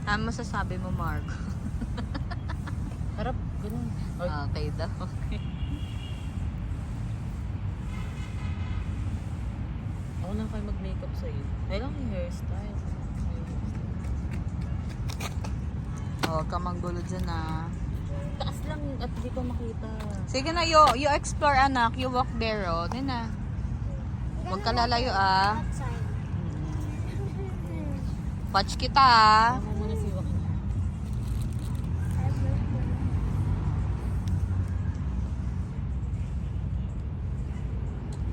Ano masasabi mo, Mark? Harap, ganun. Okay daw. Okay. Ako lang kayo mag-makeup sa'yo. Ay lang yung hairstyle. Huwag ka manggulo dyan ah. Taas lang at di ko makita. Sige na, you explore anak. You walk there, oh. Din na. Huwag ka lalayo ah. Watch kita ah. Ako muna si Joaquin.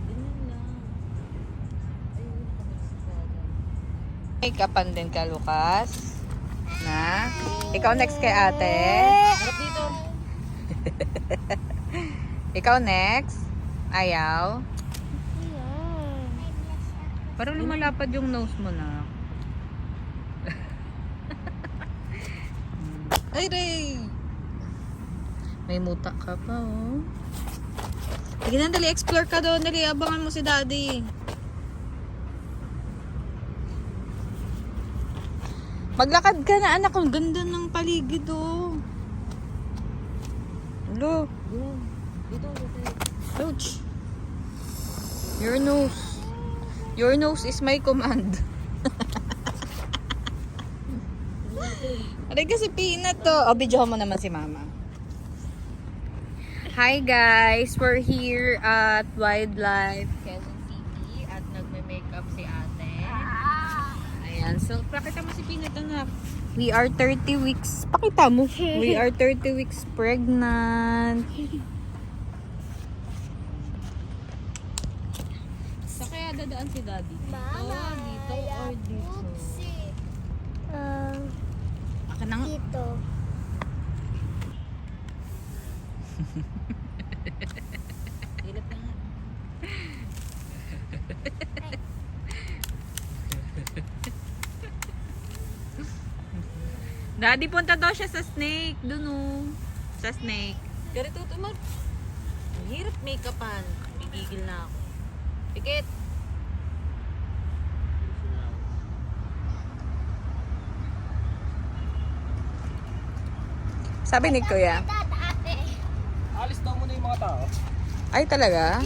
Ganyan lang. Ayun, nakabalik sa bagan. Make-upan din ka, Lucas. Na? Ikaw next kay ate. Harap dito. Ikaw next. Ayaw. Parang lumalapad yung nose mo na. Ay, Ray! May muta ka pa, oh. Sige na, dali. Explore ka doon. Dali, abangan mo si daddy. Maglakad ka na, anak. Ang ganda ng paligid, oh. Hello. Ganyan. Dito, dito. Ouch. Your nose. Your nose is my command. Aray kasi peanut to. O, videohan mo naman si mama. Hi guys! We're here at Wildlife Quezon City at nagme-makeup si ate. Ayan. So, pakita mo si Peanut anak. We are 30 weeks. Pakita mo. We are 30 weeks pregnant. Sa kaya dadaan si daddy? Mama, Dito or dito? Akin na nga. Dito. Hilap na nga. Daddy, punta daw siya sa snake. Dun oh. Sa snake. Ganito ito mag. Ang hirap make-upan. Gigigil na ako. Pikit. Sabi ni Kuya. Alis daw muna yung mga tao. Ay, talaga?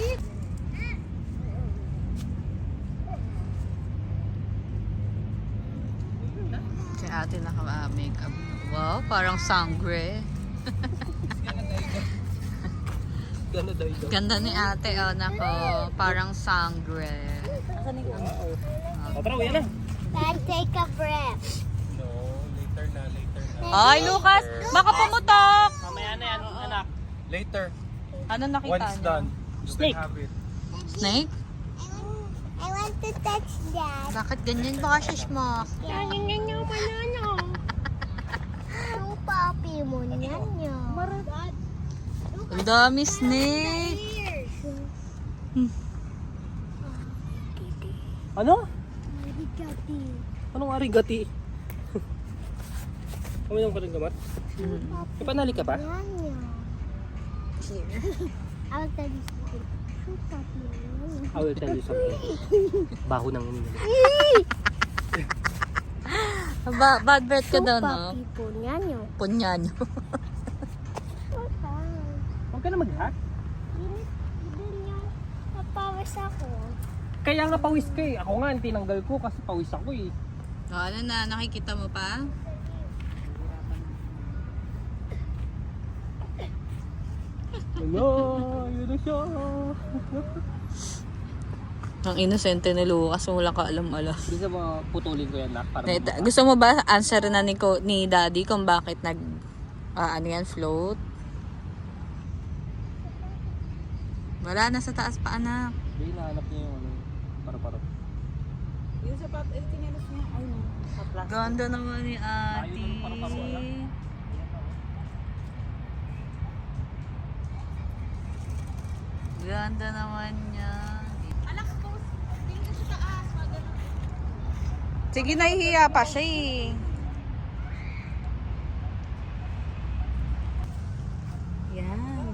Si ate naka-makeup. Wow, parang sangre. Gano'n daw ito. Ganda ni ate, oh, nako. Parang sangre. Asan yung ano? O tara, uyan na. Dad, take a breath. No, later na, later na. Ay, Lucas! Baka pumutok! Mamaya na yan, anak. Later. Ano nakita Once niyo? done, you Snake. can have it. Snake? I want to touch that. Bakit ganyan ba kasi mo? Yung papi mo niyan yun. Ang dami snake. Ano? Arigati. Anong arigati? Uminom ka ng gamat? May panali ka pa? Yan yun. I'll tell you something. Yung papi mo yan. I will tell you something. Baho ng uminom. Bad breath ka daw, Yung no? papi po niyan yun. Punyanyo. Huwag ka na mag-hack. Hindi niya napawas ako. Kaya nga pawis ka eh. Ako nga, tinanggal ko kasi pawis ako eh. Ano na, nakikita mo pa? Hello, yun na siya. Ang inosente ni Lucas, wala ka alam-alam. Gusto mo putulin ko yan na para Gusto mo ba answer na ni Daddy kung bakit ano yan, float? Wala, nasa taas pa anak. Hindi, nahanap niya yung ano, para-para. Yung sapat, tinilos niya. Ay no. Sa plastic. Ganda naman ni ate. Ayun naman, para-paro, wala. Ganda naman niya. Sige, nahihiya pa siya eh. Yan.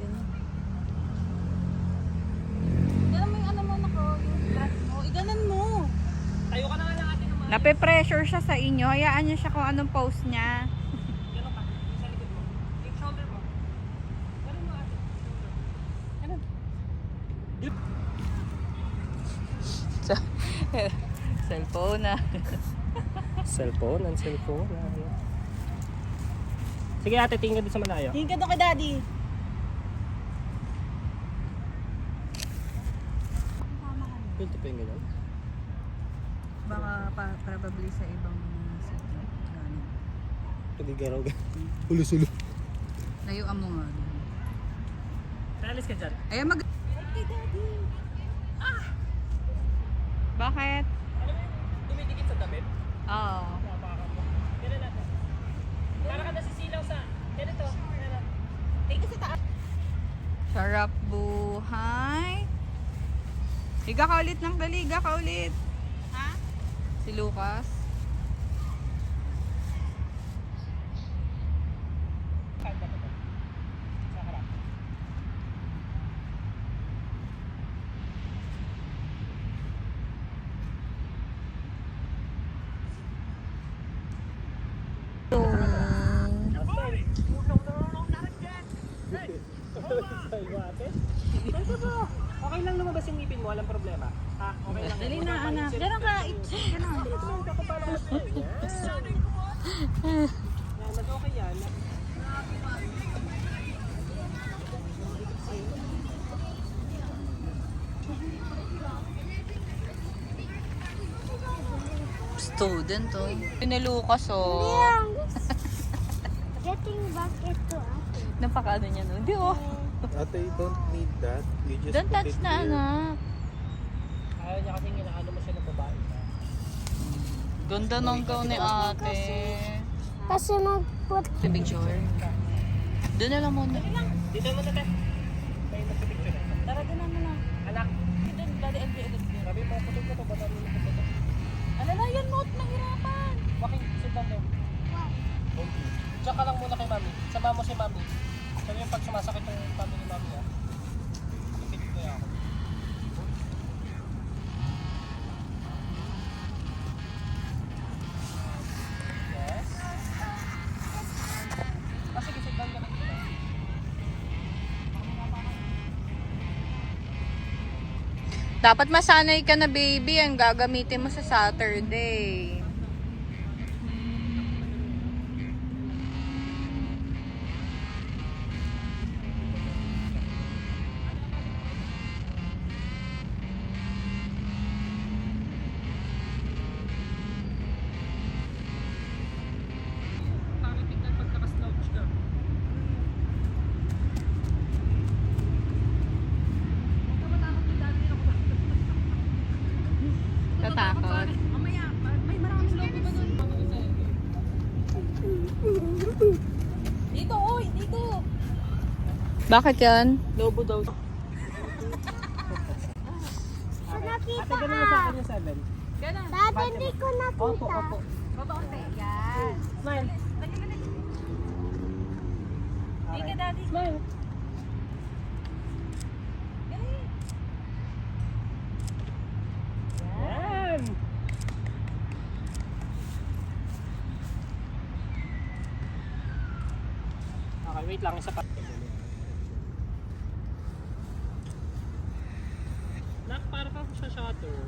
Ganun mo yung ano mo nako. Yung dress mo. Iganan mo. Tayo ka na nga ng atin naman. Nape-pressure siya sa inyo. Hayaan niyo siya kung anong pose niya. Ganun ka. Sa likod mo. Yung shoulder mo. Ganun mo ate. Ganun. Cellphone na. Cellphone. Sige ate, tingin ka doon sa malayo. Tingin ka doon kay daddy. Pinto pa yung ganyan. Baka probably sa ibang city. Pagigaraw ka. Ulo-sulo. Layuan mo nga. Alis ka dyan. Ayan mag... Kay daddy. Bakit? Alam mo yung dumidikit sa damit? Oo. Napaka mo. Ganun natin. Para ka nasisilaw sa... Ganito. Ganun. Tingin ka sa taas. Sarap buhay. Higa ka ulit ng dali. Higa ka ulit. Ha? Si Lucas. Saan ba ito? Sa harap. Okay lang lumabas yung ngipin mo, walang problema. Ha? Okay lang. Dali na anak. Ganun ka. Ganun. Yan, mas okay yan. Student oh. Ni Lucas oh. Getting back into us. Napakano niya no. Hindi oh. Ate, you don't need that. You just Don't put touch it na here. anak. Ayaw niya kasi inaano mo siya ng babae. Ganda ng gown ni ate. Kasi mag-put The picture. Doon na lang muna. Dito mo na tayo. Tayo magpipicture. Tara doon na muna. Anak, Doon, daddy, edit. sabi mo, putol ko to, ba't ano yung putol ko? Alalayan mo at nahirapan. Bakit? Sit down there. Okay. Diyan ka lang muna kay mami. Sama mo si mami. Sabi yung pag sumasakit yung kami ni mami ah. Ipipit ko ako. Yes. Sige, sit down ka na. Dapat masanay ka na baby. Ang gagamitin mo sa Saturday. Pangit tignan pag nakaslouch ka. Tatakot. Mamaya, may maraming logo ba doon? Dito, oy, dito. Bakit yan? Lobo daw. so nakita Ate, ganun na sa ka. akin yung 7. Ganun. Dati hindi ko Opo, nakita. opo. Kotoonte. Yan. Smile. Tingin ka, daddy. Smile. Yan. Okay, wait lang. Isa pa. Nak, para ka sa shutter.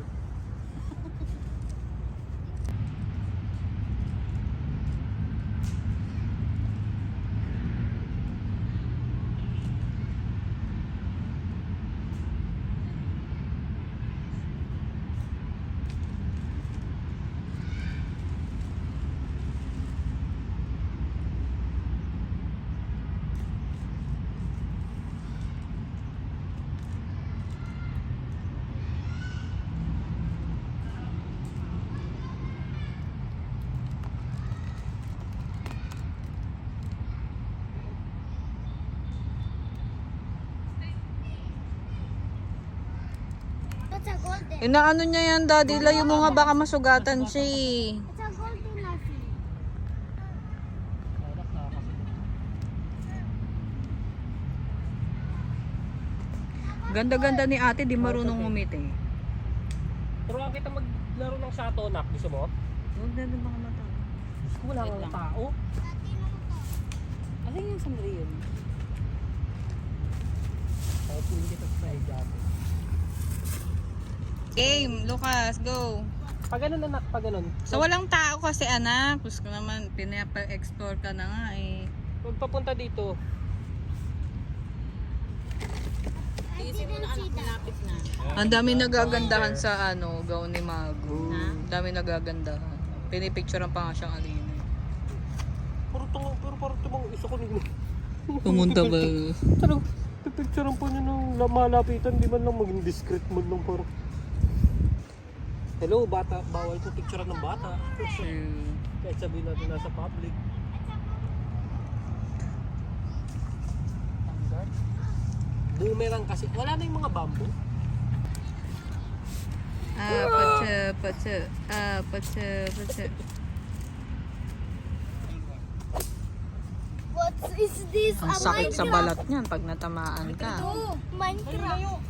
It's a golden. Inaano niya yan daddy. Layo mo nga baka masugatan siya eh. It's a golden lassie. Ganda-ganda ni ate. Di marunong umiti. Turuan kita maglaro ng shato, nak. Gusto mo? Huwag na doon baka mata. Wala Wait kang lang. tao. Alin yung sandali yun? Paupuin kita sa hijabi. Game, Lucas, go. Pag ganun anak, pag ganun. So walang tao kasi anak. Gusto ko naman, pinapa-explore ka na nga eh. Huwag papunta dito. Tiisin mo na anak, malapit na. Ang dami nagagandahan sa ano, gown ni Mago. Ha? Ang dami nagagandahan. Pinipicturean pa nga siyang alina. Pero parang tumang isa ko nung... Pumunta ba? Talagang pipicturean po niyo nung malapitan, di man lang maging discreet man lang parang... Hello, bata. Bawal po picturean ng bata. Kahit sabihin natin nasa public. Boomerang kasi. Wala na yung mga bamboo. Patsa. What is this? Ang sakit sa balat niyan pag natamaan ka. Minecraft.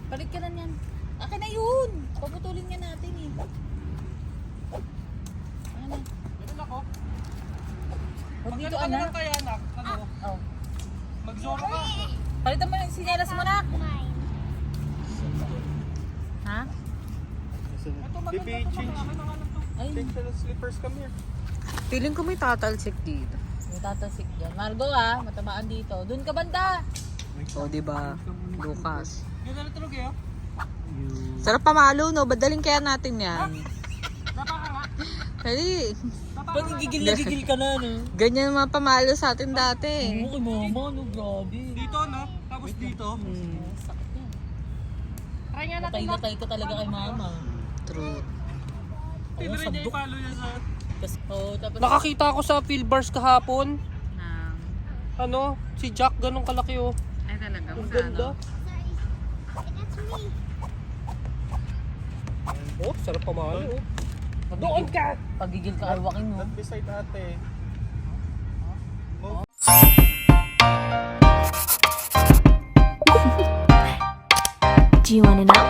Balik ka na niyan. Akin na yun! Paputulin nga natin eh. Ano? Meron ako. Huwag dito Ano anak. lang kaya anak? Ano? Oh. Mag-zoro ka. Palitan mo yung sinyalas mo anak. Mine. Ha? Baby, change Ay, the slippers. Come here. Feeling ko may tatalsik dito. may tatasik dyan. Margo ah, matamaan dito. Doon ka banda. O, di ba? Lucas. Ganda na tulog eh. Sarap pamalo, no? Badaling kaya natin yan. Dali. Pag gigil na gigil ka na, no? Ganyan mga pamalo sa atin dati. Oo, kay mama, no? Grabe. Dito no? Tapos dito. Sakit yan. Try nga natin. Natay ka talaga kay mama. True. Hindi rin niya i-follow yan sa... Tapos, Nakakita ako sa Philbars kahapon. Nang... Ano? Si Jack ganun kalaki oh. Ay talaga, Ang magkano? ganda. That's me. Oh, sarap pamalo oh. Doon ka! pagigil ka, arwakin mo. Not beside ate. Do you want to know?